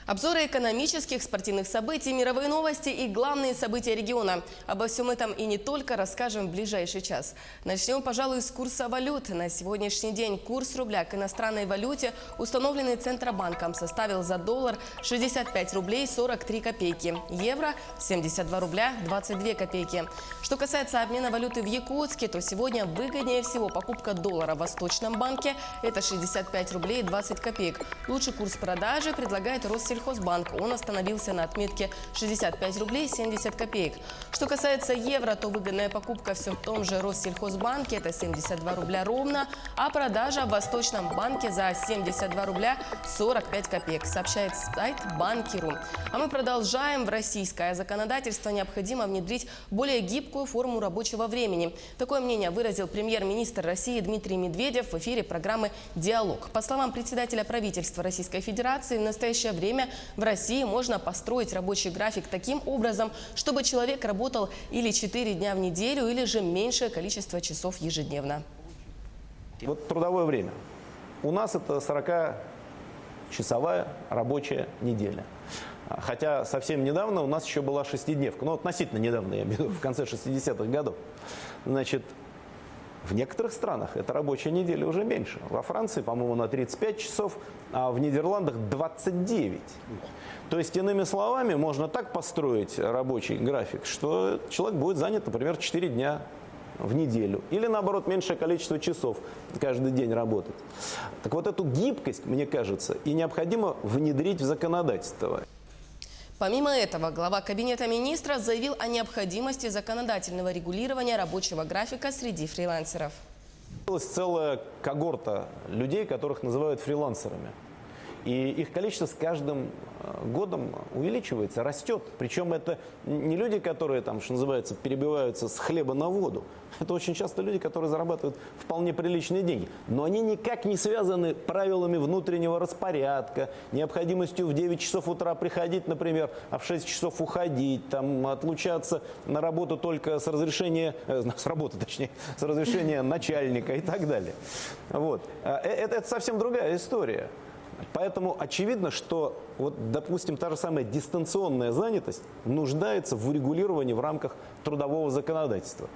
Обзоры экономических, спортивных событий, мировые новости и главные события региона. Обо всем этом и не только расскажем в ближайший час. Начнем, пожалуй, с курса валют. На сегодняшний день курс рубля к иностранной валюте, установленный Центробанком, составил за доллар 65 рублей 43 копейки, евро 72 рубля 22 копейки. Что касается обмена валюты в Якутске, то сегодня выгоднее всего покупка доллара в Восточном банке – это 65 рублей 20 копеек. Лучший курс продажи предлагает Россельхозбанк. Он остановился на отметке 65 рублей 70 копеек. Что касается евро, то выгодная покупка все в том же Россельхозбанке – это 72 рубля ровно, а продажа в Восточном банке за 72 рубля 45 копеек, сообщает сайт Банки.ру. А мы продолжаем. В российское законодательство необходимо внедрить более гибкую форму рабочего времени. Такое мнение выразил премьер-министр России Дмитрий Медведев в эфире программы «Диалог». По словам председателя правительства Российской Федерации, в настоящее время в России можно построить рабочий график таким образом, чтобы человек работал или 4 дня в неделю, или же меньшее количество часов ежедневно. Вот трудовое время. У нас это 40-часовая рабочая неделя. Хотя совсем недавно у нас еще была шестидневка. Ну, относительно недавно, я имею в виду, в конце 60-х годов. Значит, в некоторых странах эта рабочая неделя уже меньше. Во Франции, по-моему, на 35 часов, а в Нидерландах 29. То есть, иными словами, можно так построить рабочий график, что человек будет занят, например, 4 дня в неделю. Или, наоборот, меньшее количество часов каждый день работать. Так вот, эту гибкость, мне кажется, и необходимо внедрить в законодательство. Помимо этого, глава Кабинета министров заявил о необходимости законодательного регулирования рабочего графика среди фрилансеров. Появилась целая когорта людей, которых называют фрилансерами. И их количество с каждым годом увеличивается, растет. Причем это не люди, которые, там, что называется, перебиваются с хлеба на воду. Это очень часто люди, которые зарабатывают вполне приличные деньги. Но они никак не связаны правилами внутреннего распорядка, необходимостью в 9 часов утра приходить, например, а в 6 часов уходить, там, отлучаться на работу только с разрешения, с разрешения начальника и так далее. Вот. Это совсем другая история. Поэтому очевидно, что, вот, допустим, та же самая дистанционная занятость нуждается в урегулировании в рамках трудового законодательства.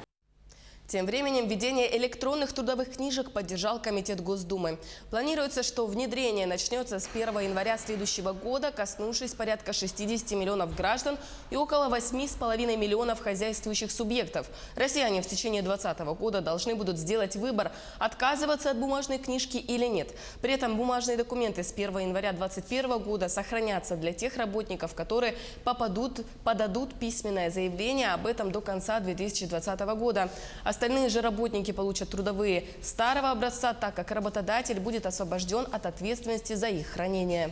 Тем временем введение электронных трудовых книжек поддержал Комитет Госдумы. Планируется, что внедрение начнется с 1 января следующего года, коснувшись порядка 60 миллионов граждан и около 8,5 миллионов хозяйствующих субъектов. Россияне в течение 2020 года должны будут сделать выбор, отказываться от бумажной книжки или нет. При этом бумажные документы с 1 января 2021 года сохранятся для тех работников, которые подадут письменное заявление об этом до конца 2020 года. Остальные же работники получат трудовые старого образца, так как работодатель будет освобожден от ответственности за их хранение.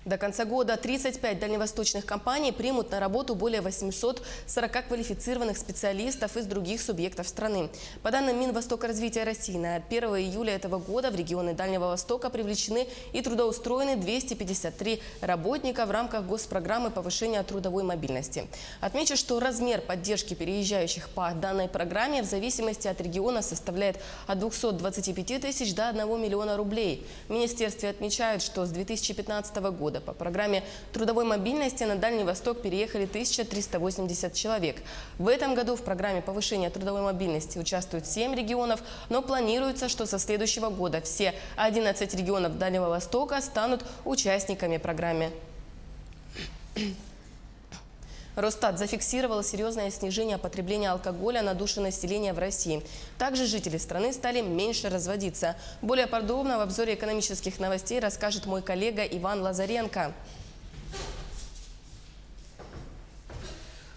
До конца года 35 дальневосточных компаний примут на работу более 840 квалифицированных специалистов из других субъектов страны. По данным Минвостокразвития России, на 1 июля этого года в регионы Дальнего Востока привлечены и трудоустроены 253 работника в рамках госпрограммы повышения трудовой мобильности. Отмечу, что размер поддержки переезжающих по данной программе в зависимости от региона составляет от 225 тысяч до 1 миллиона рублей. В министерстве отмечают, что с 2015 года по программе трудовой мобильности на Дальний Восток переехали 1380 человек. В этом году в программе повышения трудовой мобильности участвуют 7 регионов, но планируется, что со следующего года все 11 регионов Дальнего Востока станут участниками программы. Росстат зафиксировал серьезное снижение потребления алкоголя на душу населения в России. Также жители страны стали меньше разводиться. Более подробно в обзоре экономических новостей расскажет мой коллега Иван Лазаренко.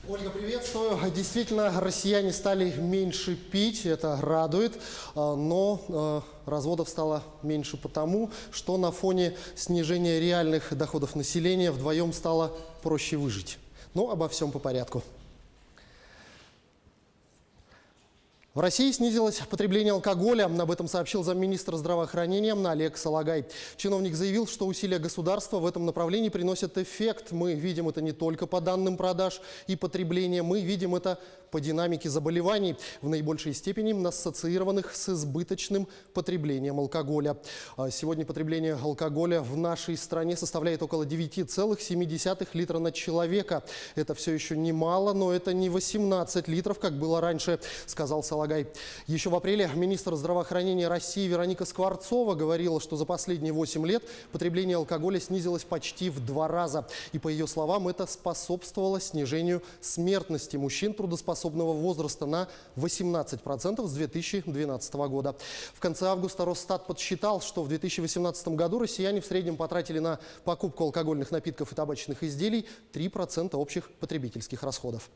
Ольга, приветствую. Действительно, россияне стали меньше пить, это радует, но разводов стало меньше потому, что на фоне снижения реальных доходов населения вдвоем стало проще выжить. Но обо всем по порядку. В России снизилось потребление алкоголя. Об этом сообщил замминистра здравоохранения Олег Салагай. Чиновник заявил, что усилия государства в этом направлении приносят эффект. Мы видим это не только по данным продаж и потребления, мы видим это по по динамике заболеваний, в наибольшей степени ассоциированных с избыточным потреблением алкоголя. Сегодня потребление алкоголя в нашей стране составляет около 9,7 литра на человека. Это все еще немало, но это не 18 литров, как было раньше, сказал Салагай. Еще в апреле министр здравоохранения России Вероника Скворцова говорила, что за последние 8 лет потребление алкоголя снизилось почти в 2 раза. И по ее словам, это способствовало снижению смертности мужчин трудоспособного возраста на 18% с 2012 года. В конце августа Росстат подсчитал, что в 2018 году россияне в среднем потратили на покупку алкогольных напитков и табачных изделий 3% общих потребительских расходов.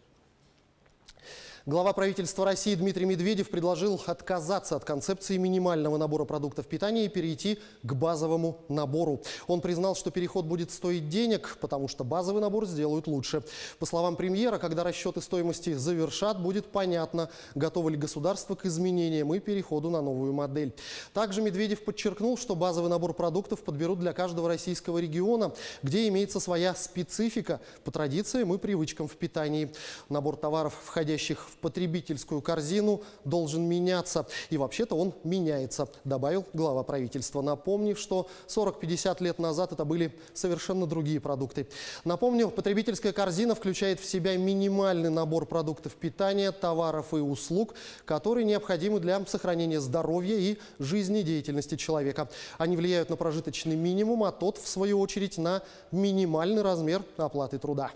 Глава правительства России Дмитрий Медведев предложил отказаться от концепции минимального набора продуктов питания и перейти к базовому набору. Он признал, что переход будет стоить денег, потому что базовый набор сделают лучше. По словам премьера, когда расчеты стоимости завершат, будет понятно, готово ли государство к изменениям и переходу на новую модель. Также Медведев подчеркнул, что базовый набор продуктов подберут для каждого российского региона, где имеется своя специфика по традициям и привычкам в питании. Набор товаров, входящих в потребительскую корзину, должен меняться. И вообще-то он меняется, добавил глава правительства, напомнив, что 40-50 лет назад это были совершенно другие продукты. Напомню, потребительская корзина включает в себя минимальный набор продуктов питания, товаров и услуг, которые необходимы для сохранения здоровья и жизнедеятельности человека. Они влияют на прожиточный минимум, а тот, в свою очередь, на минимальный размер оплаты труда.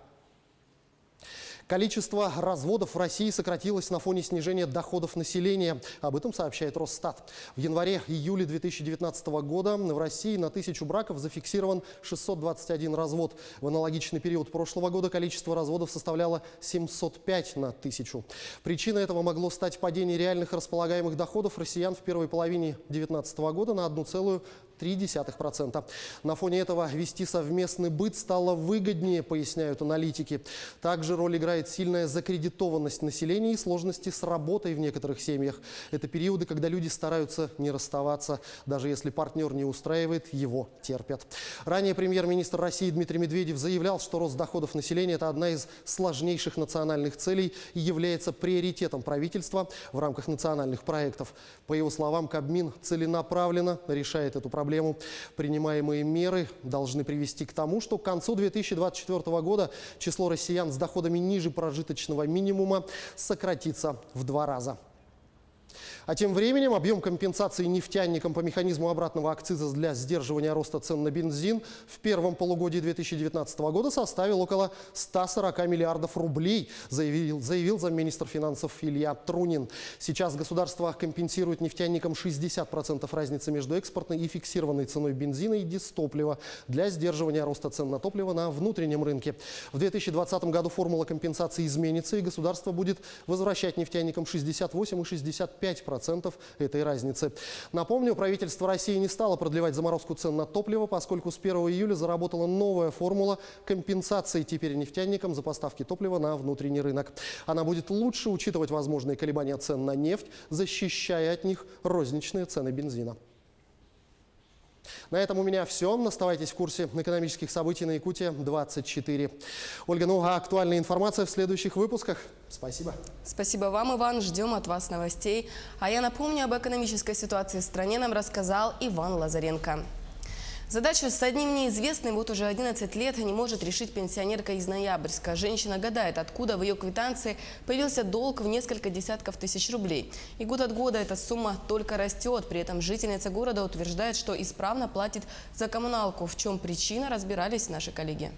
Количество разводов в России сократилось на фоне снижения доходов населения. Об этом сообщает Росстат. В январе-июле 2019 года в России на 1000 браков зафиксирован 621 развод. В аналогичный период прошлого года количество разводов составляло 705 на 1000. Причиной этого могло стать падение реальных располагаемых доходов россиян в первой половине 2019 года на 1,3%. На фоне этого вести совместный быт стало выгоднее, поясняют аналитики. Также роль играет сильная закредитованность населения и сложности с работой в некоторых семьях. Это периоды, когда люди стараются не расставаться. Даже если партнер не устраивает, его терпят. Ранее премьер-министр России Дмитрий Медведев заявлял, что рост доходов населения – это одна из сложнейших национальных целей и является приоритетом правительства в рамках национальных проектов. По его словам, Кабмин целенаправленно решает эту проблему. Принимаемые меры должны привести к тому, что к концу 2024 года число россиян с доходами ниже прожиточного минимума сократится в 2 раза. А тем временем объем компенсации нефтяникам по механизму обратного акциза для сдерживания роста цен на бензин в первом полугодии 2019 года составил около 140 миллиардов рублей, заявил замминистра финансов Илья Трунин. Сейчас государство компенсирует нефтяникам 60% разницы между экспортной и фиксированной ценой бензина и дистоплива для сдерживания роста цен на топливо на внутреннем рынке. В 2020 году формула компенсации изменится, и государство будет возвращать нефтяникам 68 и 65% этой разницы. Напомню, правительство России не стало продлевать заморозку цен на топливо, поскольку с 1 июля заработала новая формула компенсации теперь нефтяникам за поставки топлива на внутренний рынок. Она будет лучше учитывать возможные колебания цен на нефть, защищая от них розничные цены бензина. На этом у меня все. Оставайтесь в курсе экономических событий на Якутия-24. Ольга, а актуальная информация в следующих выпусках. Спасибо. Спасибо вам, Иван. Ждем от вас новостей. А я напомню, об экономической ситуации в стране нам рассказал Иван Лазаренко. Задачу с одним неизвестным вот уже 11 лет не может решить пенсионерка из Ноябрьска. Женщина гадает, откуда в ее квитанции появился долг в несколько десятков тысяч рублей. И год от года эта сумма только растет. При этом жительница города утверждает, что исправно платит за коммуналку. В чем причина, разбирались наши коллеги.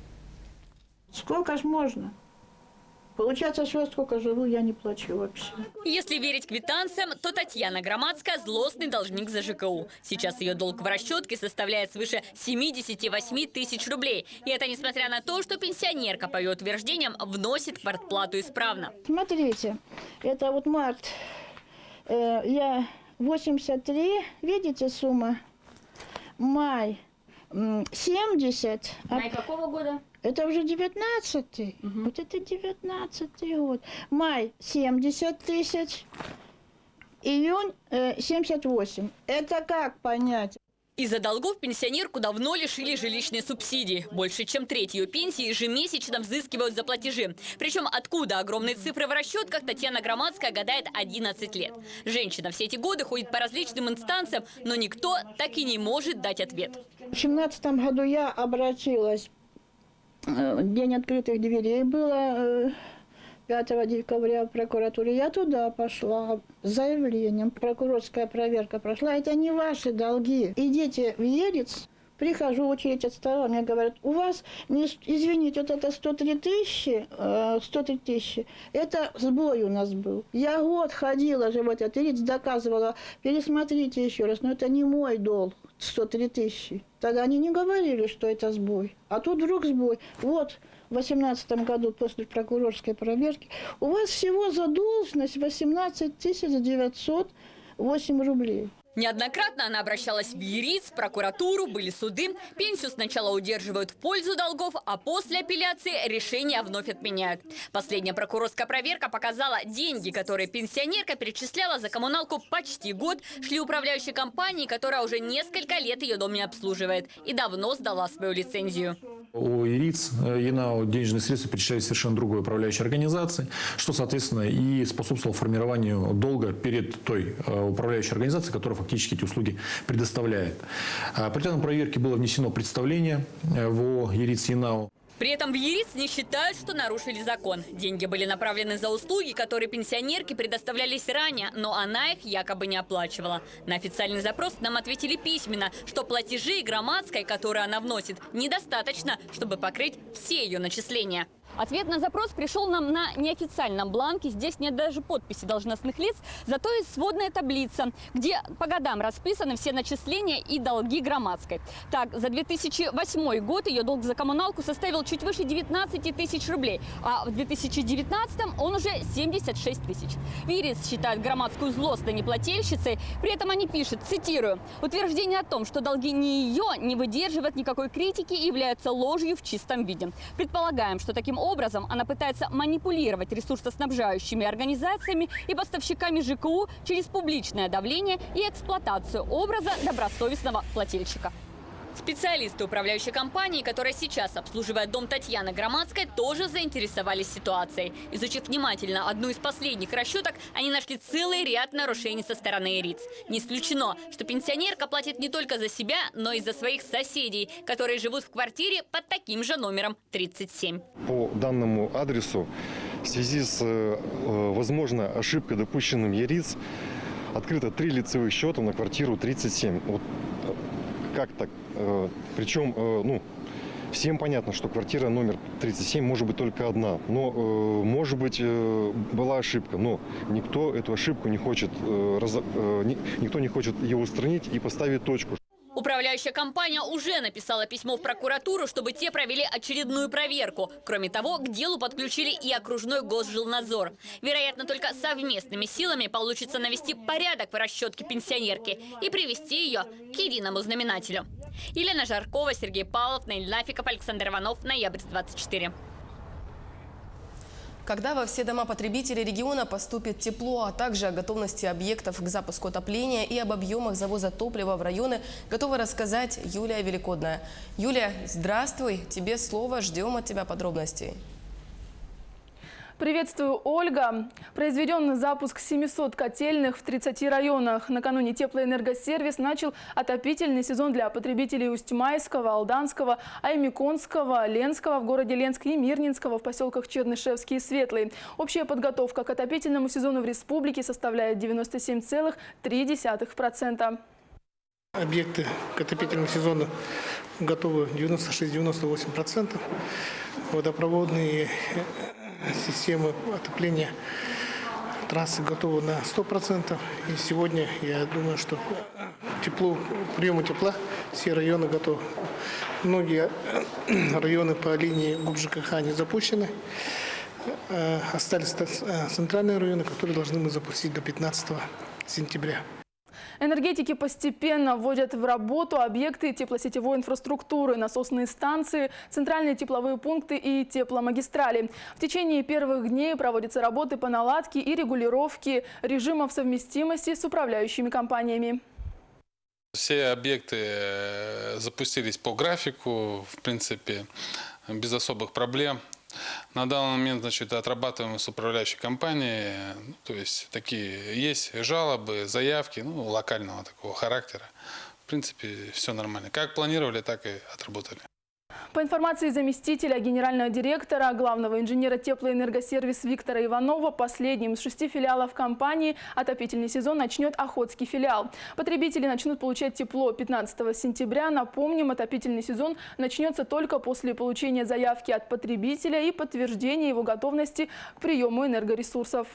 Сколько ж можно? Получается, что я сколько живу, я не плачу вообще. Если верить квитанциям, то Татьяна Громадская – злостный должник за ЖКУ. Сейчас ее долг в расчетке составляет свыше 78 тысяч рублей. И это несмотря на то, что пенсионерка, по ее утверждениям, вносит квартплату исправно. Смотрите, это вот март. Я 83, видите, сумма. Май 70. Май какого года? Это уже 19-й. Вот это 19-й год. Май 70 тысяч. Июнь 78. Это как понять? Из-за долгов пенсионерку давно лишили жилищной субсидии. Больше чем треть ее пенсии ежемесячно взыскивают за платежи. Причем откуда огромные цифры в расчетках, Татьяна Громадская гадает 11 лет. Женщина все эти годы ходит по различным инстанциям, но никто так и не может дать ответ. В 2017 году я обратилась. День открытых дверей было 5 декабря в прокуратуре. Я туда пошла с заявлением. Прокурорская проверка прошла. Это не ваши долги. Идите в Ерец. Прихожу в очередь от стола, мне говорят, у вас, извините, вот это 103 тысячи, это сбой у нас был. Я год ходила же в этот Ерец, доказывала, пересмотрите еще раз, но это не мой долг, 103 тысячи. Тогда они не говорили, что это сбой. А тут вдруг сбой. Вот в 2018 году после прокурорской проверки у вас всего задолженность 18 908 рублей. Неоднократно она обращалась в Ерец, в прокуратуру, были суды. Пенсию сначала удерживают в пользу долгов, а после апелляции решения вновь отменяют. Последняя прокурорская проверка показала, деньги, которые пенсионерка перечисляла за коммуналку почти год, шли управляющей компании, которая уже несколько лет ее дом не обслуживает и давно сдала свою лицензию. У Ерец, ЕНАО денежные средства перечислялись совершенно другой управляющей организации, что, соответственно, и способствовало формированию долга перед той управляющей организацией, которая фактически эти услуги предоставляет. По результатам проверки было внесено представление в Ерец ЕНАО. При этом в Ерец не считают, что нарушили закон. Деньги были направлены за услуги, которые пенсионерке предоставлялись ранее, но она их якобы не оплачивала. На официальный запрос нам ответили письменно, что платежей Громадской, которые она вносит, недостаточно, чтобы покрыть все ее начисления. Ответ на запрос пришел нам на неофициальном бланке. Здесь нет даже подписи должностных лиц, зато есть сводная таблица, где по годам расписаны все начисления и долги Громадской. Так, за 2008 год ее долг за коммуналку составил чуть выше 19 тысяч рублей, а в 2019 он уже 76 тысяч. В Ерец считают Громадскую злостной неплательщицей. При этом они пишут, цитирую, «Утверждение о том, что долги не ее, не выдерживают никакой критики и являются ложью в чистом виде. Предполагаем, что таким образом она пытается манипулировать ресурсоснабжающими организациями и поставщиками ЖКУ через публичное давление и эксплуатацию образа добросовестного плательщика». Специалисты управляющей компании, которая сейчас обслуживает дом Татьяны Громадской, тоже заинтересовались ситуацией. Изучив внимательно одну из последних расчеток, они нашли целый ряд нарушений со стороны Ерец. Не исключено, что пенсионерка платит не только за себя, но и за своих соседей, которые живут в квартире под таким же номером 37. По данному адресу в связи с, возможно, ошибкой, допущенным Ерец, открыто 3 лицевых счета на квартиру 37. Вот как так? Причем, всем понятно, что квартира номер 37 может быть только одна. Но, может быть, была ошибка, но никто эту ошибку не хочет, никто не хочет ее устранить и поставить точку. Управляющая компания уже написала письмо в прокуратуру, чтобы те провели очередную проверку. Кроме того, к делу подключили и окружной Госжилнадзор. Вероятно, только совместными силами получится навести порядок в расчетке пенсионерки и привести ее к единому знаменателю. Елена Жаркова, Сергей Павлов, Наиль Нафиков, Александр Иванов, Ноябрь 24. Когда во все дома потребителей региона поступит тепло, а также о готовности объектов к запуску отопления и об объемах завоза топлива в районы, готова рассказать Юлия Великодная. Юлия, здравствуй, тебе слово, ждем от тебя подробностей. Приветствую, Ольга. Произведен запуск 700 котельных в 30 районах. Накануне Теплоэнергосервис начал отопительный сезон для потребителей Усть-Майского, Алданского, Аймиконского, Ленского в городе Ленск и Мирнинского в поселках Чернышевский и Светлый. Общая подготовка к отопительному сезону в республике составляет 97,3%. Объекты к отопительному сезону готовы 96-98%. Водопроводные системы отопления трассы готовы на 100%. И сегодня, я думаю, что приему тепла все районы готовы. Многие районы по линии ГУП ЖКХ не запущены. Остались центральные районы, которые должны мы запустить до 15 сентября. Энергетики постепенно вводят в работу объекты теплосетевой инфраструктуры, насосные станции, центральные тепловые пункты и тепломагистрали. В течение первых дней проводятся работы по наладке и регулировке режимов совместимости с управляющими компаниями. Все объекты запустились по графику, в принципе, без особых проблем. На данный момент, значит, отрабатываем с управляющей компанией, то есть такие есть жалобы, заявки, локального такого характера. В принципе, все нормально. Как планировали, так и отработали. По информации заместителя генерального директора, главного инженера теплоэнергосервис Виктора Иванова, последним из 6 филиалов компании отопительный сезон начнет Охотский филиал. Потребители начнут получать тепло 15 сентября. Напомним, отопительный сезон начнется только после получения заявки от потребителя и подтверждения его готовности к приему энергоресурсов.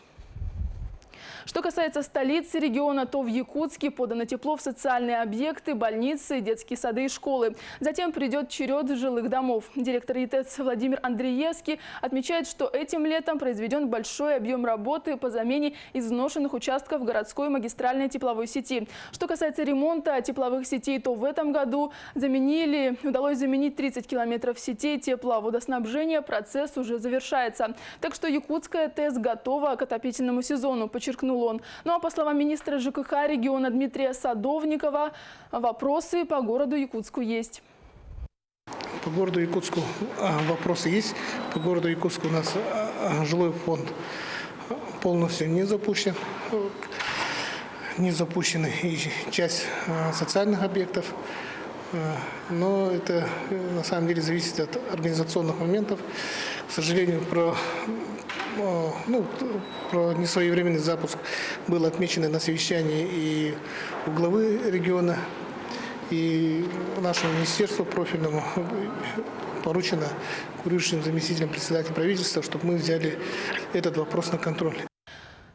Что касается столицы региона, то в Якутске подано тепло в социальные объекты, больницы, детские сады и школы. Затем придет черед жилых домов. Директор ЕТЭЦ Владимир Андреевский отмечает, что этим летом произведен большой объем работы по замене изношенных участков городской магистральной тепловой сети. Что касается ремонта тепловых сетей, то в этом году удалось заменить 30 километров сетей тепловодоснабжения. Процесс уже завершается. Так что якутская ТЭС готова к отопительному сезону, подчеркнул он. Ну а по словам министра ЖКХ региона Дмитрия Садовникова, вопросы по городу Якутску есть. По городу Якутску вопросы есть. По городу Якутску у нас жилой фонд полностью не запущен. Не запущена и часть социальных объектов. Но это на самом деле зависит от организационных моментов. К сожалению, про несвоевременный запуск было отмечено на совещании и у главы региона, и нашему министерству профильному поручено курирующим заместителем председателя правительства, чтобы мы взяли этот вопрос на контроль.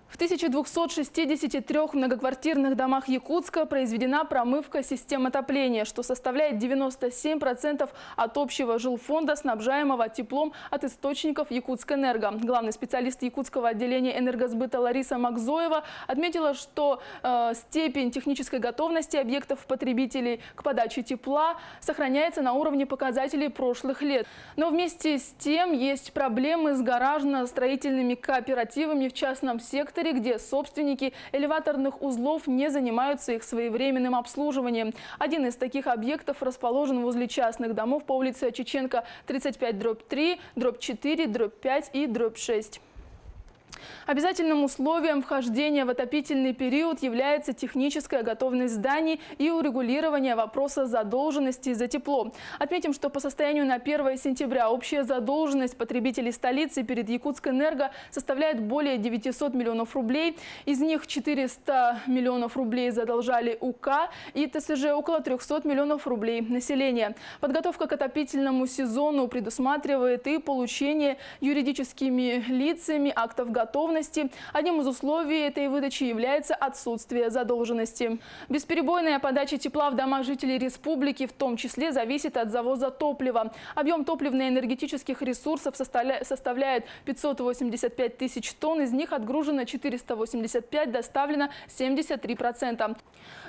В 1263 многоквартирных домах Якутска произведена промывка систем отопления, что составляет 97% от общего жилфонда, снабжаемого теплом от источников Якутскэнерго. Главный специалист якутского отделения энергосбыта Лариса Макзоева отметила, что степень технической готовности объектов потребителей к подаче тепла сохраняется на уровне показателей прошлых лет. Но вместе с тем есть проблемы с гаражно-строительными кооперативами в частном секторе, где собственники элеваторных узлов не занимаются их своевременным обслуживанием. Один из таких объектов расположен возле частных домов по улице Чеченко 35/3, /4, /5 и /6. Обязательным условием вхождения в отопительный период является техническая готовность зданий и урегулирование вопроса задолженности за тепло. Отметим, что по состоянию на 1 сентября общая задолженность потребителей столицы перед Якутскэнерго составляет более 900 миллионов рублей. Из них 400 миллионов рублей задолжали УК и ТСЖ, около 300 миллионов рублей населения. Подготовка к отопительному сезону предусматривает и получение юридическими лицами актов готовности. Одним из условий этой выдачи является отсутствие задолженности. Бесперебойная подача тепла в дома жителей республики в том числе зависит от завоза топлива. Объем топливно-энергетических ресурсов составляет 585 тысяч тонн, из них отгружено 485, доставлено 73%.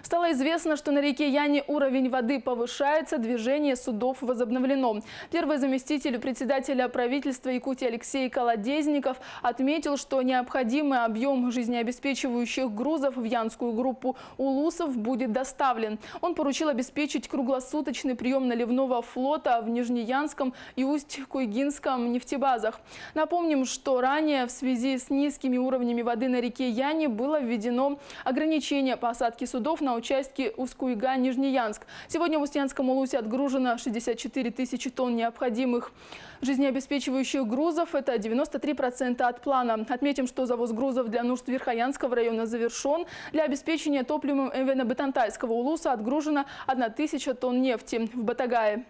Стало известно, что на реке Яне уровень воды повышается, движение судов возобновлено. Первый заместитель председателя правительства Якутии Алексей Колодезников отметил, что необходимый объем жизнеобеспечивающих грузов в Янскую группу улусов будет доставлен. Он поручил обеспечить круглосуточный прием наливного флота в Нижнеянском и Усть-Куйгинском нефтебазах. Напомним, что ранее в связи с низкими уровнями воды на реке Яне было введено ограничение посадки судов на участке Усть-Куйга-Нижнеянск. Сегодня в Устьянском улусе отгружено 64 тысячи тонн необходимых жизнеобеспечивающих грузов. Это 93% от плана. Отметим, что завоз грузов для нужд Верхоянского района завершен. Для обеспечения топливом Эвено-Бытантайского улуса отгружено 1000 тонн нефти в Батагае.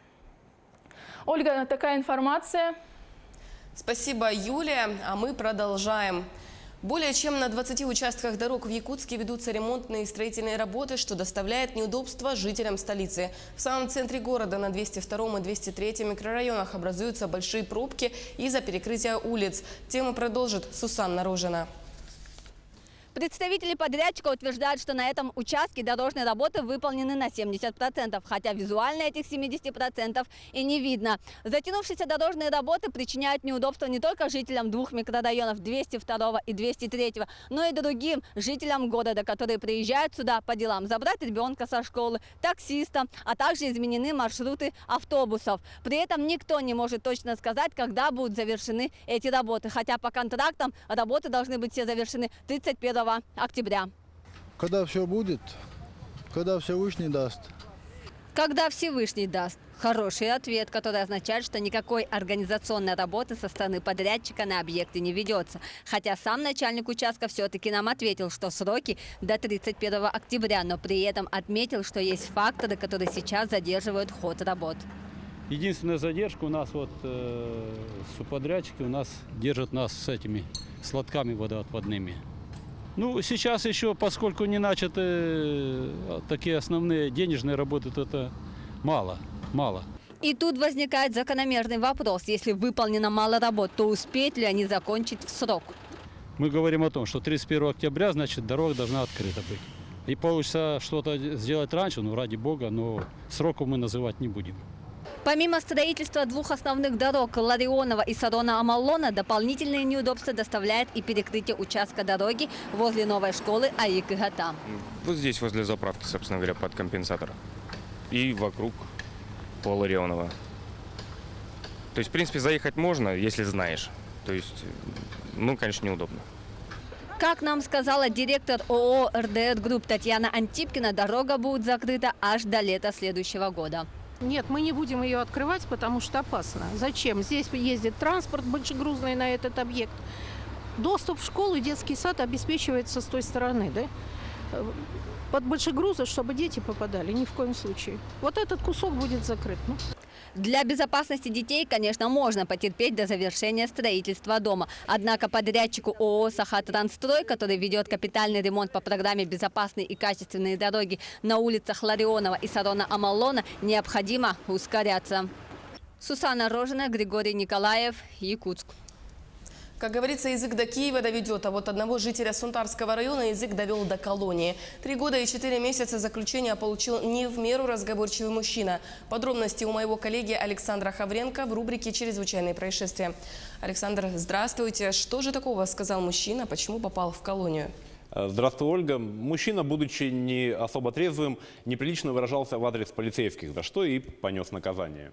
Ольга, такая информация. Спасибо, Юлия. А мы продолжаем. Более чем на 20 участках дорог в Якутске ведутся ремонтные и строительные работы, что доставляет неудобства жителям столицы. В самом центре города на 202 и 203 микрорайонах образуются большие пробки из-за перекрытия улиц. Тему продолжит Сусанна Рожина. Представители подрядчика утверждают, что на этом участке дорожные работы выполнены на 70%, хотя визуально этих 70% и не видно. Затянувшиеся дорожные работы причиняют неудобства не только жителям двух микрорайонов 202 и 203, но и другим жителям города, которые приезжают сюда по делам, забрать ребенка со школы, таксиста, а также изменены маршруты автобусов. При этом никто не может точно сказать, когда будут завершены эти работы, хотя по контрактам работы должны быть все завершены 31 октября. Когда все будет, когда Всевышний даст. Когда Всевышний даст. Хороший ответ, который означает, что никакой организационной работы со стороны подрядчика на объекте не ведется. Хотя сам начальник участка все-таки нам ответил, что сроки до 31 октября, но при этом отметил, что есть факторы, которые сейчас задерживают ход работ. Единственная задержка у нас субподрядчики у нас держат нас с этими слотками водоотводными. Ну, сейчас еще, поскольку не начаты такие основные денежные работы, то это мало. И тут возникает закономерный вопрос. Если выполнено мало работ, то успеют ли они закончить в срок? Мы говорим о том, что 31 октября, значит, дорога должна открыта быть. И получится что-то сделать раньше, ну, ради бога, но сроков мы называть не будем. Помимо строительства двух основных дорог Ларионова и Сарона-Амаллона, дополнительные неудобства доставляет и перекрытие участка дороги возле новой школы АИК ИГАТА. Вот здесь, возле заправки, собственно говоря, под компенсатор. И вокруг по Ларионова. То есть, в принципе, заехать можно, если знаешь. То есть, ну, конечно, неудобно. Как нам сказала директор ООО «РДР Групп» Татьяна Антипкина, дорога будет закрыта аж до лета следующего года. Нет, мы не будем ее открывать, потому что опасно. Зачем? Здесь ездит транспорт большегрузный на этот объект. Доступ в школу и детский сад обеспечивается с той стороны, да? Под большегрузы, чтобы дети попадали, ни в коем случае. Вот этот кусок будет закрыт. Для безопасности детей, конечно, можно потерпеть до завершения строительства дома. Однако подрядчику ООО «Сахатрансстрой», который ведет капитальный ремонт по программе «Безопасные и качественные дороги» на улицах Ларионова и Сарона-Амаллона, необходимо ускоряться. Сусанна Рожина, Григорий Николаев, Якутск. Как говорится, язык до Киева доведет, а вот одного жителя Сунтарского района язык довел до колонии. 3 года и 4 месяца заключения получил не в меру разговорчивый мужчина. Подробности у моего коллеги Александра Хавренко в рубрике «Чрезвычайные происшествия». Александр, здравствуйте. Что же такого сказал мужчина, почему попал в колонию? Здравствуй, Ольга. Мужчина, будучи не особо трезвым, неприлично выражался в адрес полицейских, за что и понес наказание.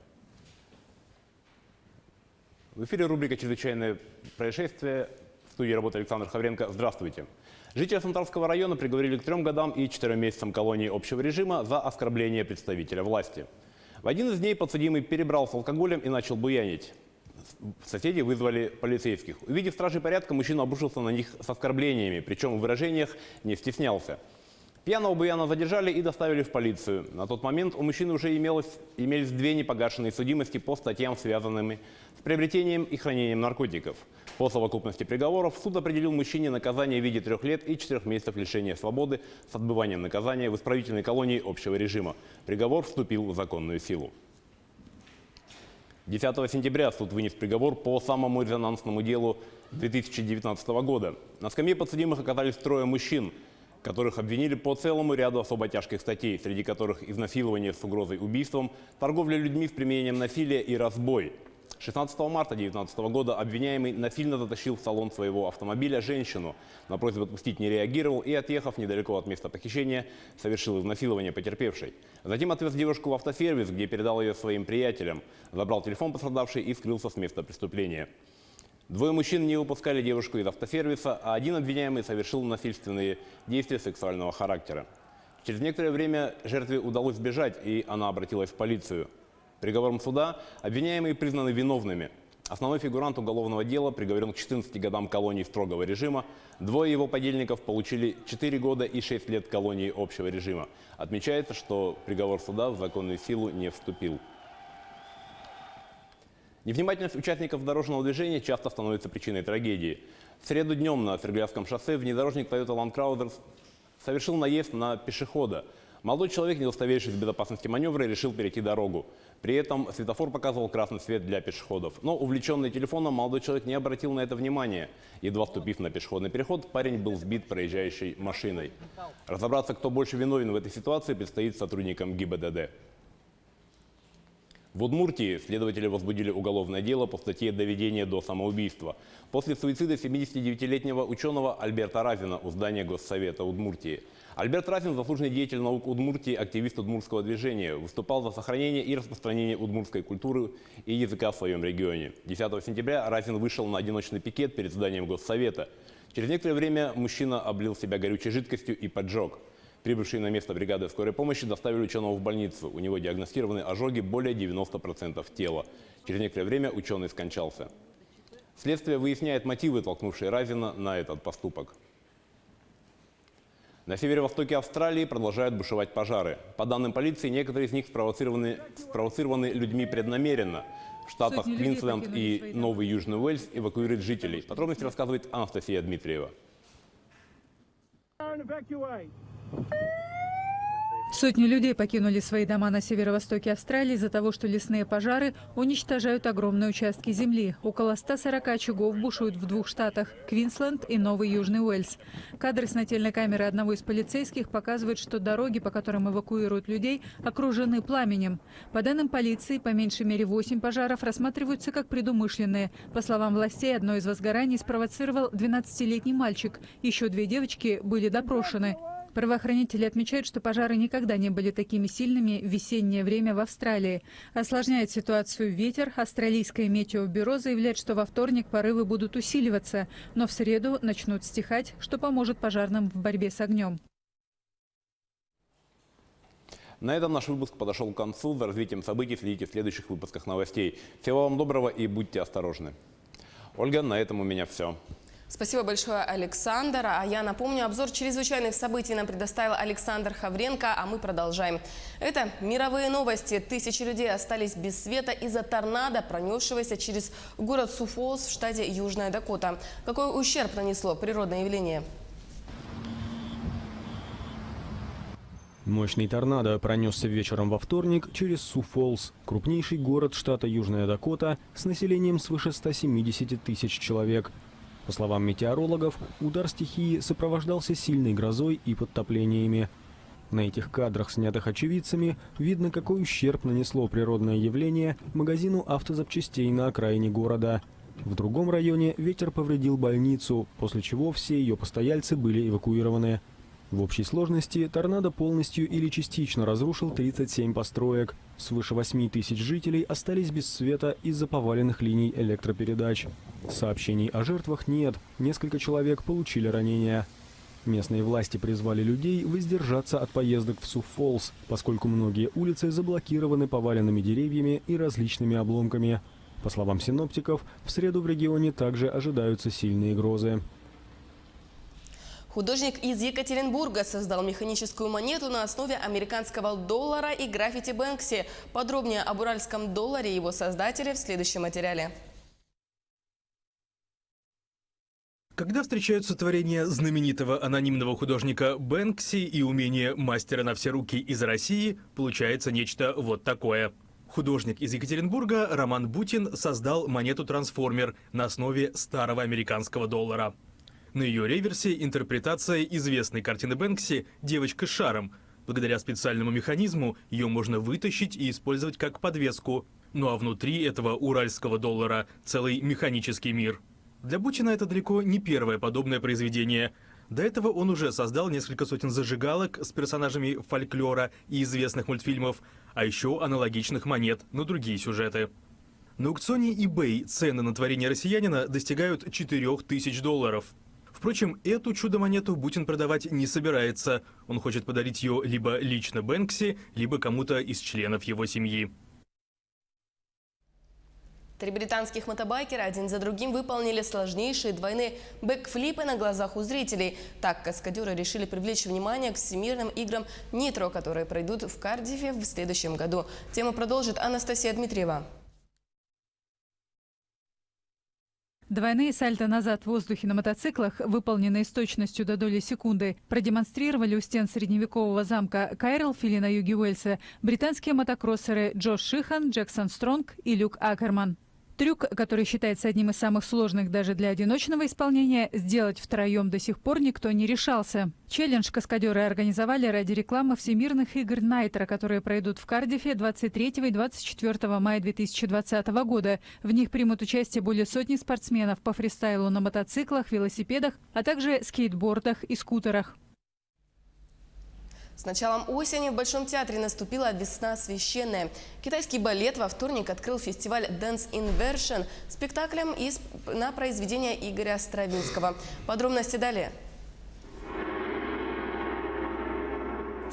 В эфире рубрика «Чрезвычайное происшествие». В студии работает Александр Хавренко. Здравствуйте. Жителя Сунтарского района приговорили к 3 годам и 4 месяцам колонии общего режима за оскорбление представителя власти. В один из дней подсудимый перебрал с алкоголем и начал буянить. Соседи вызвали полицейских. Увидев стражей порядка, мужчина обрушился на них с оскорблениями, причем в выражениях не стеснялся. Пьяного буяна задержали и доставили в полицию. На тот момент у мужчины уже имелись 2 непогашенные судимости по статьям, связанными с приобретением и хранением наркотиков. По совокупности приговоров суд определил мужчине наказание в виде 3 лет и 4 месяцев лишения свободы с отбыванием наказания в исправительной колонии общего режима. Приговор вступил в законную силу. 10 сентября суд вынес приговор по самому резонансному делу 2019 года. На скамье подсудимых оказались 3 мужчин, которых обвинили по целому ряду особо тяжких статей, среди которых изнасилование с угрозой убийством, торговля людьми с применением насилия и разбой. 16 марта 2019 года обвиняемый насильно затащил в салон своего автомобиля женщину. На просьбу отпустить не реагировал и, отъехав недалеко от места похищения, совершил изнасилование потерпевшей. Затем отвез девушку в автосервис, где передал ее своим приятелям, забрал телефон пострадавшей и скрылся с места преступления. 2 мужчин не выпускали девушку из автосервиса, а один обвиняемый совершил насильственные действия сексуального характера. Через некоторое время жертве удалось сбежать, и она обратилась в полицию. Приговором суда обвиняемые признаны виновными. Основной фигурант уголовного дела приговорен к 14 годам колонии строгого режима. 2 его подельников получили 4 года и 6 лет колонии общего режима. Отмечается, что приговор суда в законную силу не вступил. Невнимательность участников дорожного движения часто становится причиной трагедии. В среду днем на Свердловском шоссе внедорожник Toyota Land Cruiser совершил наезд на пешехода. Молодой человек, не удостоверившись в безопасности маневра, решил перейти дорогу. При этом светофор показывал красный свет для пешеходов. Но, увлеченный телефоном, молодой человек не обратил на это внимания. Едва вступив на пешеходный переход, парень был сбит проезжающей машиной. Разобраться, кто больше виновен в этой ситуации, предстоит сотрудникам ГИБДД. В Удмуртии следователи возбудили уголовное дело по статье «Доведение до самоубийства» после суицида 79-летнего ученого Альберта Разина у здания Госсовета Удмуртии. Альберт Разин – заслуженный деятель наук Удмуртии, активист удмуртского движения, выступал за сохранение и распространение удмуртской культуры и языка в своем регионе. 10 сентября Разин вышел на одиночный пикет перед зданием Госсовета. Через некоторое время мужчина облил себя горючей жидкостью и поджег. Прибывшие на место бригады скорой помощи доставили ученого в больницу. У него диагностированы ожоги более 90% тела. Через некоторое время ученый скончался. Следствие выясняет мотивы, толкнувшие Разина на этот поступок. На северо-востоке Австралии продолжают бушевать пожары. По данным полиции, некоторые из них спровоцированы людьми преднамеренно. В штатах Квинсленд и Новый Южный Уэльс эвакуируют жителей. Подробности рассказывает Анастасия Дмитриева. Сотни людей покинули свои дома на северо-востоке Австралии из-за того, что лесные пожары уничтожают огромные участки земли. Около 140 очагов бушуют в 2 штатах – Квинсленд и Новый Южный Уэльс. Кадры с нательной камеры одного из полицейских показывают, что дороги, по которым эвакуируют людей, окружены пламенем. По данным полиции, по меньшей мере 8 пожаров рассматриваются как предумышленные. По словам властей, одно из возгораний спровоцировал 12-летний мальчик. Еще 2 девочки были допрошены. Правоохранители отмечают, что пожары никогда не были такими сильными в весеннее время в Австралии. Осложняет ситуацию ветер. Австралийское метеобюро заявляет, что во вторник порывы будут усиливаться, но в среду начнут стихать, что поможет пожарным в борьбе с огнем. На этом наш выпуск подошел к концу. За развитием событий следите в следующих выпусках новостей. Всего вам доброго и будьте осторожны. Ольга, на этом у меня все. Спасибо большое, Александр. А я напомню, обзор чрезвычайных событий нам предоставил Александр Хавренко, а мы продолжаем. Это мировые новости. Тысячи людей остались без света из-за торнадо, пронесшегося через город Су-Фоллс в штате Южная Дакота. Какой ущерб нанесло природное явление? Мощный торнадо пронесся вечером во вторник через Су-Фоллс, крупнейший город штата Южная Дакота с населением свыше 170 тысяч человек. По словам метеорологов, удар стихии сопровождался сильной грозой и подтоплениями. На этих кадрах, снятых очевидцами, видно, какой ущерб нанесло природное явление магазину автозапчастей на окраине города. В другом районе ветер повредил больницу, после чего все ее постояльцы были эвакуированы. В общей сложности торнадо полностью или частично разрушил 37 построек. Свыше 8 тысяч жителей остались без света из-за поваленных линий электропередач. Сообщений о жертвах нет, несколько человек получили ранения. Местные власти призвали людей воздержаться от поездок в Су-Фоллс, поскольку многие улицы заблокированы поваленными деревьями и различными обломками. По словам синоптиков, в среду в регионе также ожидаются сильные грозы. Художник из Екатеринбурга создал механическую монету на основе американского доллара и граффити Бэнкси. Подробнее об уральском долларе и его создателе в следующем материале. Когда встречаются творения знаменитого анонимного художника Бэнкси и умение мастера на все руки из России, получается нечто вот такое. Художник из Екатеринбурга Роман Бутин создал монету-трансформер на основе старого американского доллара. На ее реверсе интерпретация известной картины Бэнкси «Девочка с шаром». Благодаря специальному механизму ее можно вытащить и использовать как подвеску. Ну а внутри этого уральского доллара целый механический мир. Для Бутина это далеко не первое подобное произведение. До этого он уже создал несколько сотен зажигалок с персонажами фольклора и известных мультфильмов, а еще аналогичных монет на другие сюжеты. На аукционе eBay цены на творение россиянина достигают $4000. Впрочем, эту чудо-монету Бутин продавать не собирается. Он хочет подарить ее либо лично Бэнкси, либо кому-то из членов его семьи. 3 британских мотобайкера один за другим выполнили сложнейшие двойные бэкфлипы на глазах у зрителей. Так каскадеры решили привлечь внимание к всемирным играм Нитро, которые пройдут в Кардифе в следующем году. Тему продолжит Анастасия Дмитриева. Двойные сальто назад в воздухе на мотоциклах, выполненные с точностью до доли секунды, продемонстрировали у стен средневекового замка Кайрелфили на юге Уэльса британские мотокроссеры Джош Шихан, Джексон Стронг и Люк Акерман. Трюк, который считается одним из самых сложных даже для одиночного исполнения, сделать втроем до сих пор никто не решался. Челлендж каскадеры организовали ради рекламы Всемирных игр Найтро, которые пройдут в Кардифе 23 и 24 мая 2020 года. В них примут участие более сотни спортсменов по фристайлу на мотоциклах, велосипедах, а также скейтбордах и скутерах. С началом осени в Большом театре наступила весна священная. Китайский балет во вторник открыл фестиваль Dance Inversion спектаклем на произведение Игоря Стравинского. Подробности далее.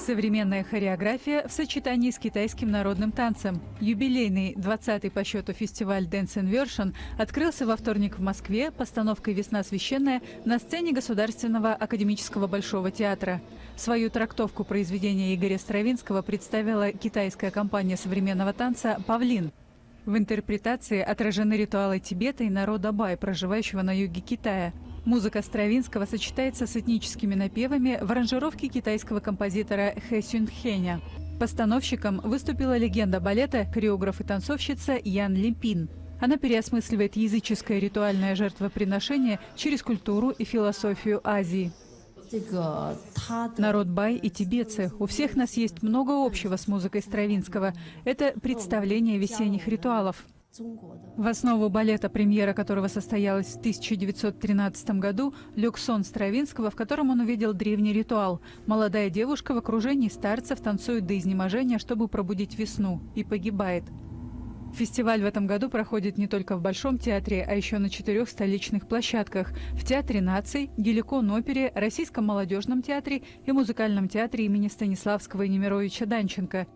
Современная хореография в сочетании с китайским народным танцем. Юбилейный 20-й по счету фестиваль Dance Inversion открылся во вторник в Москве постановкой «Весна священная» на сцене Государственного академического Большого театра. Свою трактовку произведения Игоря Стравинского представила китайская компания современного танца «Павлин». В интерпретации отражены ритуалы Тибета и народа бай, проживающего на юге Китая. Музыка Стравинского сочетается с этническими напевами в аранжировке китайского композитора Хэ Сюнхеня. Постановщиком выступила легенда балета, хореограф и танцовщица Ян Липин. Она переосмысливает языческое ритуальное жертвоприношение через культуру и философию Азии. Народ бай и тибетцы. У всех нас есть много общего с музыкой Стравинского. Это представление весенних ритуалов. В основу балета, премьера которого состоялась в 1913 году, лег сон Стравинского, в котором он увидел древний ритуал. Молодая девушка в окружении старцев танцует до изнеможения, чтобы пробудить весну, и погибает. Фестиваль в этом году проходит не только в Большом театре, а еще на 4 столичных площадках – в Театре наций, Геликон-опере, Российском молодежном театре и Музыкальном театре имени Станиславского и Немировича Данченко.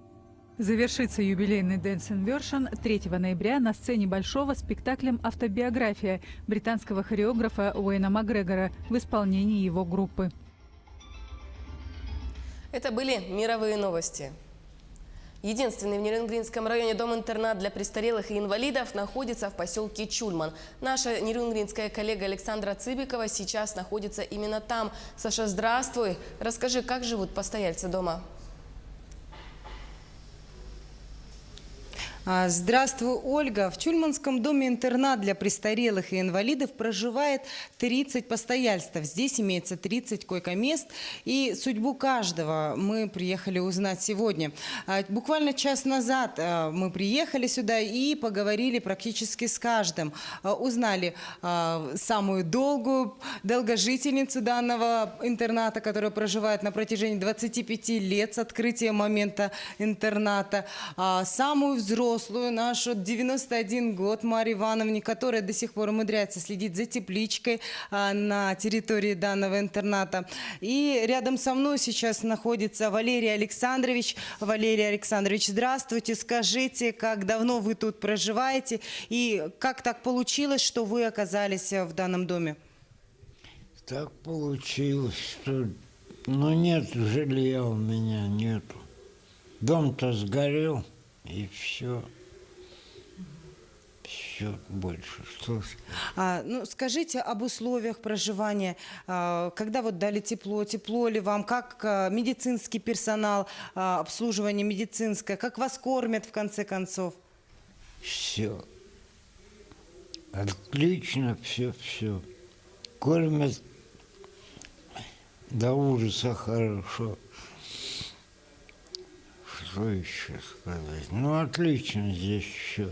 Завершится юбилейный Dance Inversion 3 ноября на сцене Большого спектаклем «Автобиография» британского хореографа Уэйна Макгрегора в исполнении его группы. Это были мировые новости. Единственный в Нерюнгринском районе дом-интернат для престарелых и инвалидов находится в поселке Чульман. Наша нерюнгринская коллега Александра Цыбикова сейчас находится именно там. Саша, здравствуй. Расскажи, как живут постояльцы дома? Здравствуй, Ольга. В Чульманском доме-интернат для престарелых и инвалидов проживает 30 постояльцев. Здесь имеется 30 койко-мест. И судьбу каждого мы приехали узнать сегодня. Буквально час назад мы приехали сюда и поговорили практически с каждым. Узнали самую долгожительницу данного интерната, которая проживает на протяжении 25 лет с открытия момента интерната. Самую взрослую нашу 91 год Марии Ивановне, которая до сих пор умудряется следить за тепличкой на территории данного интерната. И рядом со мной сейчас находится Валерий Александрович. Валерий Александрович, здравствуйте. Скажите, как давно вы тут проживаете и как так получилось, что вы оказались в данном доме? Так получилось, что нет жилья у меня, нету. Дом-то сгорел. И все. Все больше. Что? Скажите об условиях проживания. Когда вот дали тепло ли вам? Как медицинский персонал, обслуживание медицинское? Как вас кормят в конце концов? Все. Отлично, все. Кормят до ужаса хорошо. Что еще сказать? Отлично здесь все.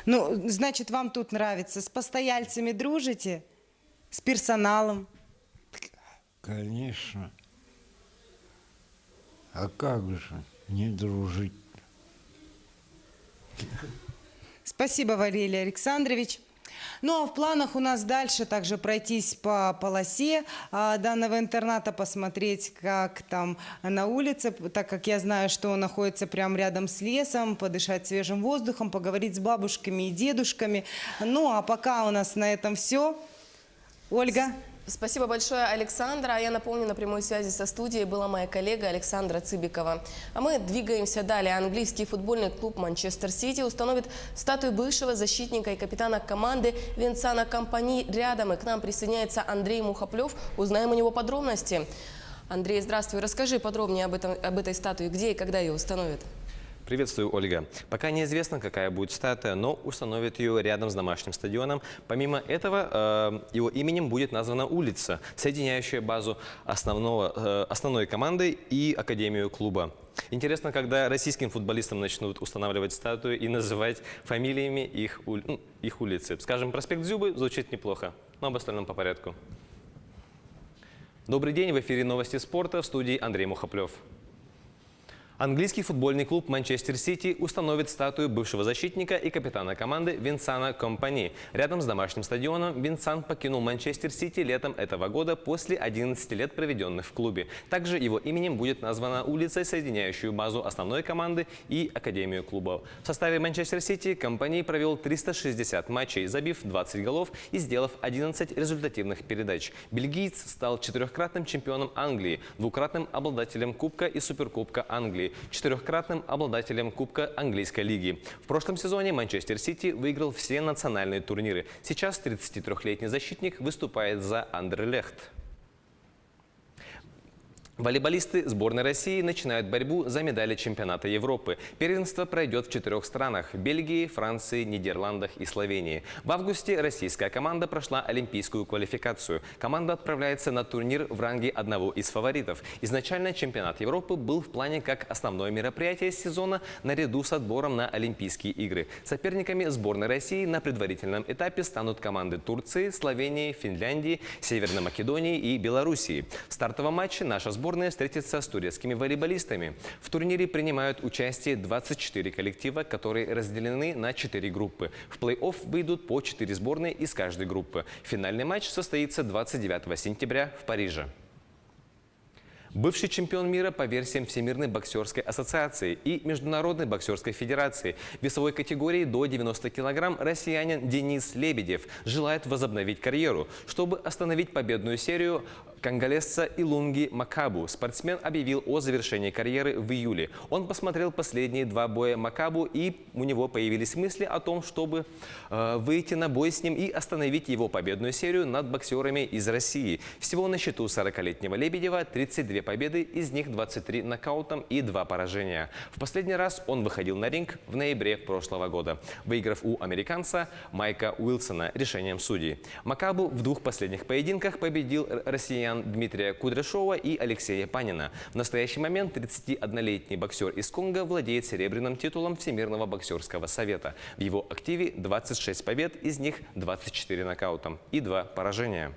Значит, вам тут нравится. С постояльцами дружите? С персоналом? Конечно. А как же не дружить? Спасибо, Валерий Александрович. А в планах у нас дальше также пройтись по полосе данного интерната, посмотреть, как там на улице, так как я знаю, что он находится прямо рядом с лесом, подышать свежим воздухом, поговорить с бабушками и дедушками. А пока у нас на этом все. Ольга. Спасибо большое, Александра. А я напомню, на прямой связи со студией была моя коллега Александра Цыбикова. А мы двигаемся далее. Английский футбольный клуб «Манчестер Сити» установит статую бывшего защитника и капитана команды Винсана Компани рядом. И к нам присоединяется Андрей Мухоплев. Узнаем у него подробности. Андрей, здравствуй. Расскажи подробнее об этой статуе. Где и когда ее установят? Приветствую, Ольга. Пока неизвестно, какая будет статуя, но установят ее рядом с домашним стадионом. Помимо этого, его именем будет названа улица, соединяющая базу основной команды и академию клуба. Интересно, когда российским футболистам начнут устанавливать статуи и называть фамилиями их улицы. Скажем, проспект Дзюбы звучит неплохо, но об остальном по порядку. Добрый день, в эфире новости спорта, в студии Андрей Мухоплев. Английский футбольный клуб «Манчестер Сити» установит статую бывшего защитника и капитана команды Винсана Компани. Рядом с домашним стадионом Винсан покинул «Манчестер Сити» летом этого года после 11 лет, проведенных в клубе. Также его именем будет названа улица, соединяющую базу основной команды и академию клуба. В составе «Манчестер Сити» Компани провел 360 матчей, забив 20 голов и сделав 11 результативных передач. Бельгиец стал 4-кратным чемпионом Англии, 2-кратным обладателем Кубка и Суперкубка Англии, 4-кратным обладателем Кубка Английской лиги. В прошлом сезоне Манчестер Сити выиграл все национальные турниры. Сейчас 33-летний защитник выступает за Андерлехт. Волейболисты сборной России начинают борьбу за медали чемпионата Европы. Первенство пройдет в 4 странах – Бельгии, Франции, Нидерландах и Словении. В августе российская команда прошла олимпийскую квалификацию. Команда отправляется на турнир в ранге одного из фаворитов. Изначально чемпионат Европы был в плане как основное мероприятие сезона наряду с отбором на Олимпийские игры. Соперниками сборной России на предварительном этапе станут команды Турции, Словении, Финляндии, Северной Македонии и Белоруссии. В стартовом матче наша сборная встретится с турецкими волейболистами. В турнире принимают участие 24 коллектива, которые разделены на 4 группы. В плей-офф выйдут по 4 сборные из каждой группы. Финальный матч состоится 29 сентября в Париже. Бывший чемпион мира по версиям Всемирной боксерской ассоциации и Международной боксерской федерации весовой категории до 90 килограмм россиянин Денис Лебедев желает возобновить карьеру. Чтобы остановить победную серию конголезца Илунги Макабу, спортсмен объявил о завершении карьеры в июле. Он посмотрел последние 2 боя Макабу, и у него появились мысли о том, чтобы выйти на бой с ним и остановить его победную серию над боксерами из России. Всего на счету 40-летнего Лебедева 32 победы, из них 23 нокаутом и 2 поражения. В последний раз он выходил на ринг в ноябре прошлого года, выиграв у американца Майка Уилсона решением судей. Макабу в 2 последних поединках победил россиян Дмитрия Кудряшова и Алексея Панина. В настоящий момент 31-летний боксер из Конго владеет серебряным титулом Всемирного боксерского совета. В его активе 26 побед, из них 24 нокаутом и 2 поражения.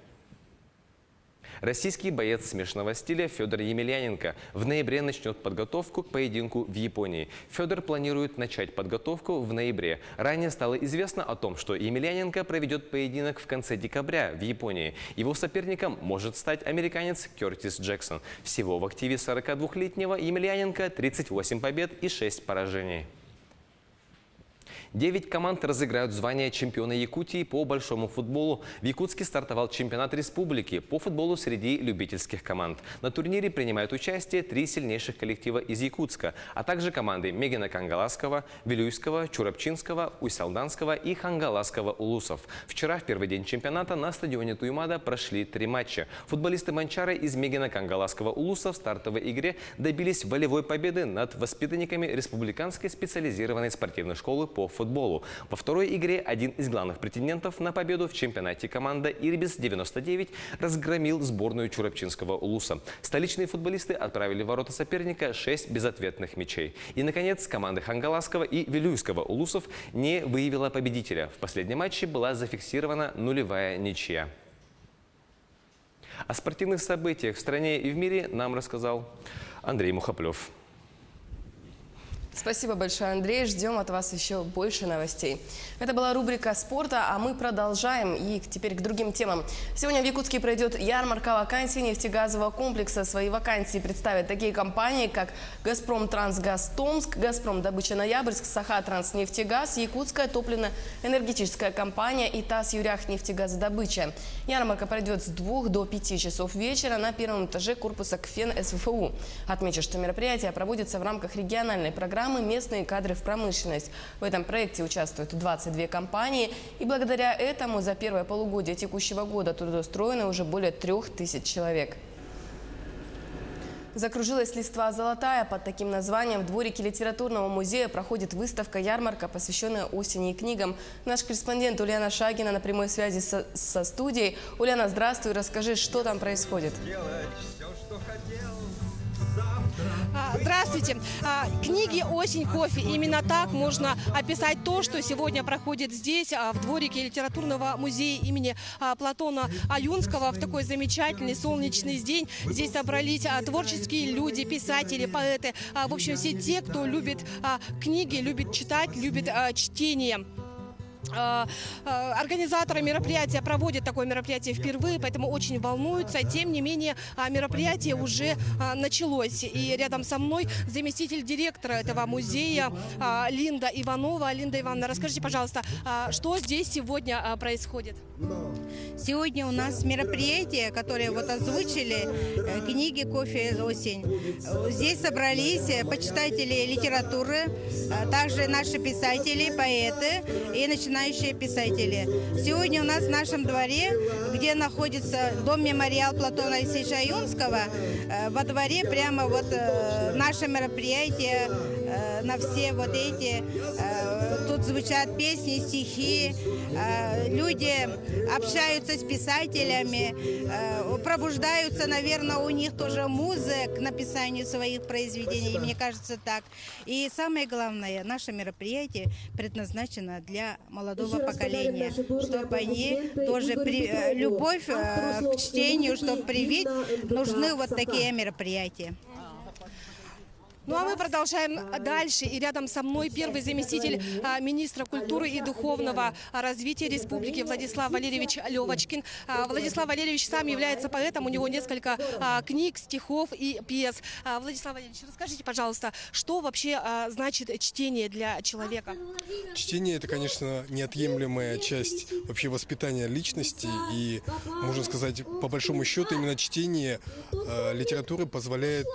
Российский боец смешанного стиля Федор Емельяненко в ноябре начнет подготовку к поединку в Японии. Федор планирует начать подготовку в ноябре. Ранее стало известно о том, что Емельяненко проведет поединок в конце декабря в Японии. Его соперником может стать американец Кертис Джексон. Всего в активе 42-летнего Емельяненко 38 побед и 6 поражений. 9 команд разыграют звание чемпиона Якутии по большому футболу. В Якутске стартовал чемпионат республики по футболу среди любительских команд. На турнире принимают участие 3 сильнейших коллектива из Якутска, а также команды Мегина Кангаласского, Вилюйского, Чурапчинского, Усть-Алданского и Хангаласского улусов. Вчера, в первый день чемпионата, на стадионе Туймада прошли 3 матча. Футболисты Манчары из Мегина Кангаласского улуса в стартовой игре добились волевой победы над воспитанниками Республиканской специализированной спортивной школы по футболу. Во второй игре один из главных претендентов на победу в чемпионате, команда Ирбис-99, разгромил сборную Чурапчинского улуса. Столичные футболисты отправили в ворота соперника 6 безответных мячей. И, наконец, команда Хангаласского и Вилюйского улусов не выявила победителя. В последнем матче была зафиксирована 0-я ничья. О спортивных событиях в стране и в мире нам рассказал Андрей Мухоплев. Спасибо большое, Андрей. Ждем от вас еще больше новостей. Это была рубрика спорта, а мы продолжаем. И теперь к другим темам. Сегодня в Якутске пройдет ярмарка вакансий нефтегазового комплекса. Свои вакансии представят такие компании, как «Газпром Трансгаз Томск», «Газпром Добыча Ноябрьск», «Саха-Транснефтегаз», «Якутская топливно-энергетическая компания» и «ТАСС Юрях-нефтегазодобыча». Ярмарка пройдет с 2 до 5 часов вечера на первом этаже корпуса КФЕН СВФУ. Отмечу, что мероприятие проводится в рамках региональной программы «Местные кадры в промышленность». В этом проекте участвуют 22 компании. И благодаря этому за первое полугодие текущего года трудоустроено уже более 3000 человек. Закружилась листва золотая. Под таким названием в дворике литературного музея проходит выставка-ярмарка, посвященная осени и книгам. Наш корреспондент Ульяна Шагина на прямой связи со студией. Ульяна, здравствуй, расскажи, что там происходит. Здравствуйте. Книги «Осень, кофе». Именно так можно описать то, что сегодня проходит здесь, в дворике литературного музея имени Платона Аюнского. В такой замечательный солнечный день здесь собрались творческие люди, писатели, поэты. В общем, все те, кто любит книги, любит читать, любит чтение. Организаторы мероприятия проводят такое мероприятие впервые, поэтому очень волнуются. Тем не менее, мероприятие уже началось. И рядом со мной заместитель директора этого музея Линда Иванова. Линда Ивановна, расскажите, пожалуйста, что здесь сегодня происходит? Сегодня у нас мероприятие, которое вот озвучили, книги «Кофе. Осень». Здесь собрались почитатели литературы, также наши писатели, поэты и начинающие писатели. Сегодня у нас в нашем дворе, где находится дом-мемориал Платона Алексеевича Аюнского, во дворе прямо вот наше мероприятие на все вот эти. Тут звучат песни, стихи, люди общаются с писателями, пробуждаются, наверное, у них тоже муза к написанию своих произведений, мне кажется так. И самое главное, наше мероприятие предназначено для молодого поколения, чтобы они тоже любовь к чтению, чтобы привить, нужны вот такие мероприятия. Ну а мы продолжаем дальше. И рядом со мной первый заместитель министра культуры и духовного развития республики Владислав Валерьевич Левочкин. Владислав Валерьевич сам является поэтом, у него несколько книг, стихов и пьес. Владислав Валерьевич, расскажите, пожалуйста, что вообще значит чтение для человека? Чтение – это, конечно, неотъемлемая часть вообще воспитания личности. И, можно сказать, по большому счету, именно чтение литературы позволяет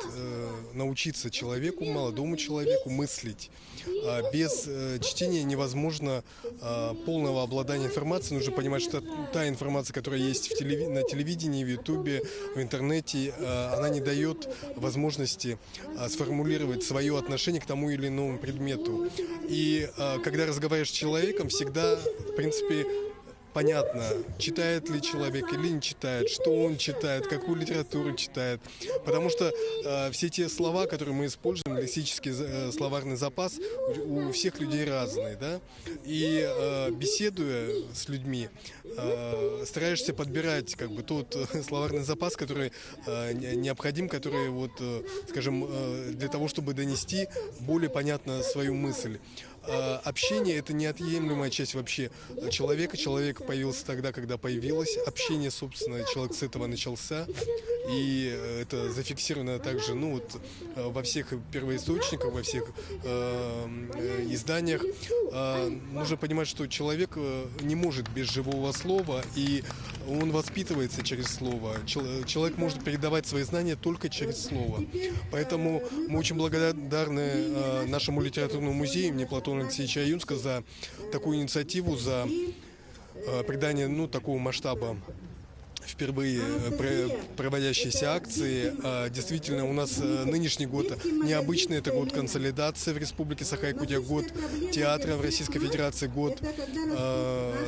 научиться человеку, молодому человеку мыслить. Без чтения невозможно полного обладания информацией. Нужно понимать, что та информация, которая есть на телевидении, в Ютубе, в интернете, она не дает возможности сформулировать свое отношение к тому или иному предмету. И когда разговариваешь с человеком, всегда, в принципе, понятно, читает ли человек или не читает, что он читает, какую литературу читает. Потому что все те слова, которые мы используем, лексический словарный запас у всех людей разный. Да? И беседуя с людьми, стараешься подбирать как бы, тот словарный запас, который необходим, который, вот, скажем, для того, чтобы донести более понятно свою мысль. Общение – это неотъемлемая часть вообще человека. Человек появился тогда, когда появилось общение, собственно, человек с этого начался. И это зафиксировано также во всех первоисточниках, во всех изданиях. Нужно понимать, что человек не может без живого слова, и он воспитывается через слово. Человек может передавать свои знания только через слово. Поэтому мы очень благодарны нашему литературному музею имени Платона Алексеевича Аюнского за такую инициативу, за придание такого масштаба впервые проводящиеся акции. Действительно, у нас нынешний год необычный. Это год консолидации в Республике Саха-Якутия, год театра в Российской Федерации, год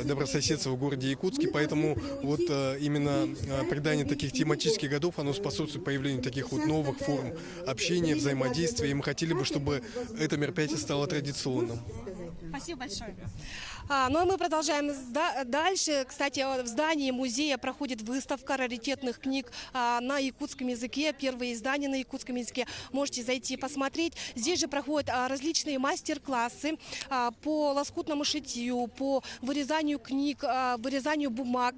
добрососедства в городе Якутске. Поэтому вот именно придание таких тематических годов, оно способствует появлению таких вот новых форм общения, взаимодействия. И мы хотели бы, чтобы это мероприятие стало традиционным. Спасибо большое. Ну а мы продолжаем дальше. Кстати, в здании музея проходит выставка раритетных книг на якутском языке. Первые издания на якутском языке. Можете зайти посмотреть. Здесь же проходят различные мастер-классы по лоскутному шитью, по вырезанию книг, вырезанию бумаг.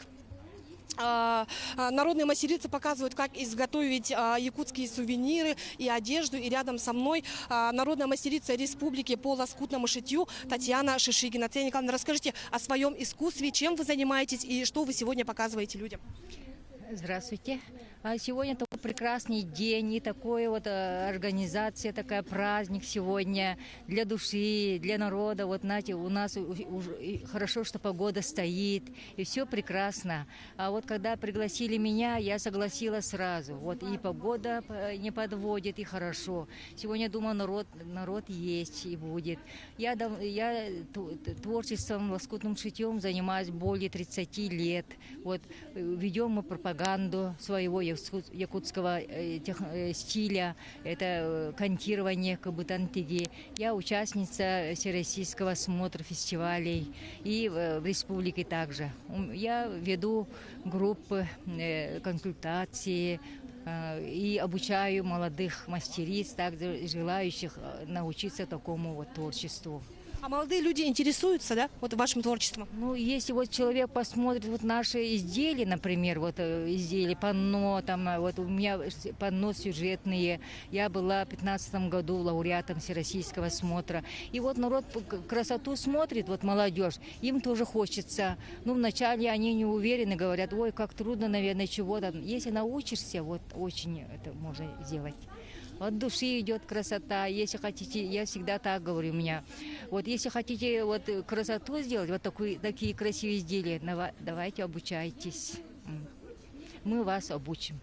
Народные мастерицы показывают, как изготовить якутские сувениры и одежду. И рядом со мной народная мастерица республики по лоскутному шитью Татьяна Шишигина. Татьяна Николаевна, расскажите о своем искусстве, чем вы занимаетесь и что вы сегодня показываете людям. Здравствуйте. Сегодня такой прекрасный день и такая вот организация, такая праздник сегодня для души, для народа. Вот знаете, у нас уже хорошо, что погода стоит и все прекрасно. А вот когда пригласили меня, я согласилась сразу. Вот и погода не подводит, и хорошо. Сегодня, думаю, народ есть и будет. Я творчеством, лоскутным шитьем занимаюсь более 30 лет. Вот ведем мы пропаганду своего якутского стиля, это кантирование кабутантиги. Я участница всероссийского смотра фестивалей и в республике также. Я веду группы, консультации и обучаю молодых мастериц, также желающих научиться такому вот творчеству. А молодые люди интересуются, да, вот вашим творчеством? Ну, если вот человек посмотрит вот наши изделия, например, вот изделия, панно, там, вот у меня панно сюжетные, я была в 2015 году лауреатом всероссийского смотра. И вот народ красоту смотрит, вот молодежь, им тоже хочется. Ну, вначале они не уверены, говорят, ой, как трудно, наверное, чего-то. Если научишься, вот очень это можно сделать. От души идет красота. Если хотите, я всегда так говорю у меня. Вот если хотите вот красоту сделать, вот такие красивые изделия, давайте обучайтесь. Мы вас обучим.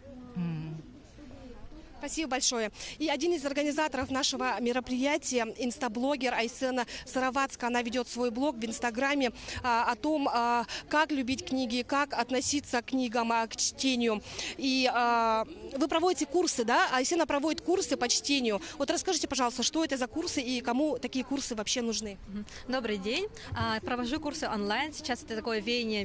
Спасибо большое. И один из организаторов нашего мероприятия, инстаблогер Айсена Сыроватска, она ведет свой блог в Инстаграме о том, как любить книги, как относиться к книгам, к чтению. И вы проводите курсы, да? Айсена проводит курсы по чтению. Вот расскажите, пожалуйста, что это за курсы и кому такие курсы вообще нужны? Добрый день. Провожу курсы онлайн. Сейчас это такое веяние,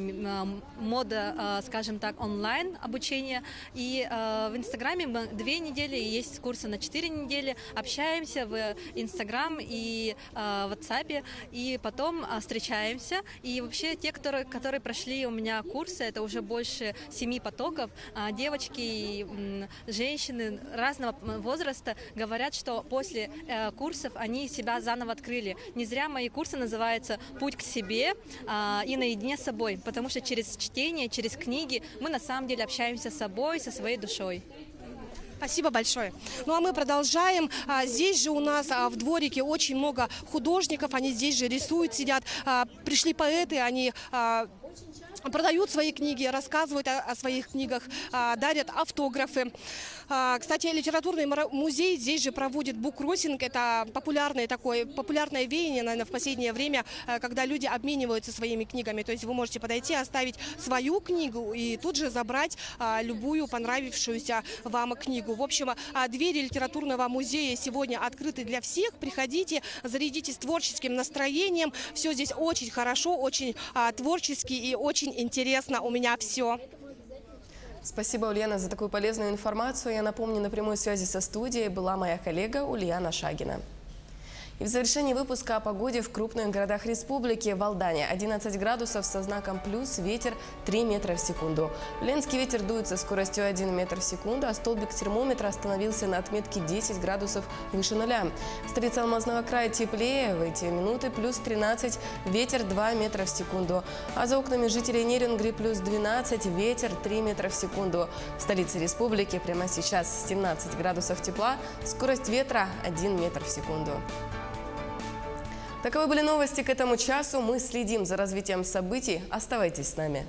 мода, скажем так, онлайн обучение. И в Инстаграме мы 2 недели, и есть курсы на 4 недели. Общаемся в Инстаграм и в WhatsApp, и потом встречаемся. И вообще те, которые прошли у меня курсы, это уже больше 7 потоков. Девочки и женщины разного возраста говорят, что после курсов они себя заново открыли. Не зря мои курсы называются «Путь к себе» и «Наедине с собой», потому что через чтение, через книги мы на самом деле общаемся с собой, со своей душой. Спасибо большое. Ну а мы продолжаем. Здесь же у нас в дворике очень много художников. Они здесь же рисуют, сидят. Пришли поэты, они продают свои книги, рассказывают о своих книгах, дарят автографы. Кстати, литературный музей здесь же проводит буккроссинг. Это популярное веяние, наверное, в последнее время, когда люди обмениваются своими книгами. То есть вы можете подойти, оставить свою книгу и тут же забрать любую понравившуюся вам книгу. В общем, двери литературного музея сегодня открыты для всех. Приходите, зарядитесь творческим настроением. Все здесь очень хорошо, очень творчески и очень интересно. У меня все. Спасибо, Ульяна, за такую полезную информацию. Я напомню, на прямой связи со студией была моя коллега Ульяна Шагина. И в завершении выпуска о погоде в крупных городах республики. В Алдане 11 градусов со знаком плюс, ветер 3 метра в секунду. В Ленске ветер дует со скоростью 1 метр в секунду, а столбик термометра остановился на отметке 10 градусов выше нуля. В столице Алмазного края теплее, в эти минуты плюс 13, ветер 2 метра в секунду. А за окнами жителей Нерингри плюс 12, ветер 3 метра в секунду. В столице республики прямо сейчас 17 градусов тепла, скорость ветра 1 метр в секунду. Таковы были новости к этому часу. Мы следим за развитием событий. Оставайтесь с нами.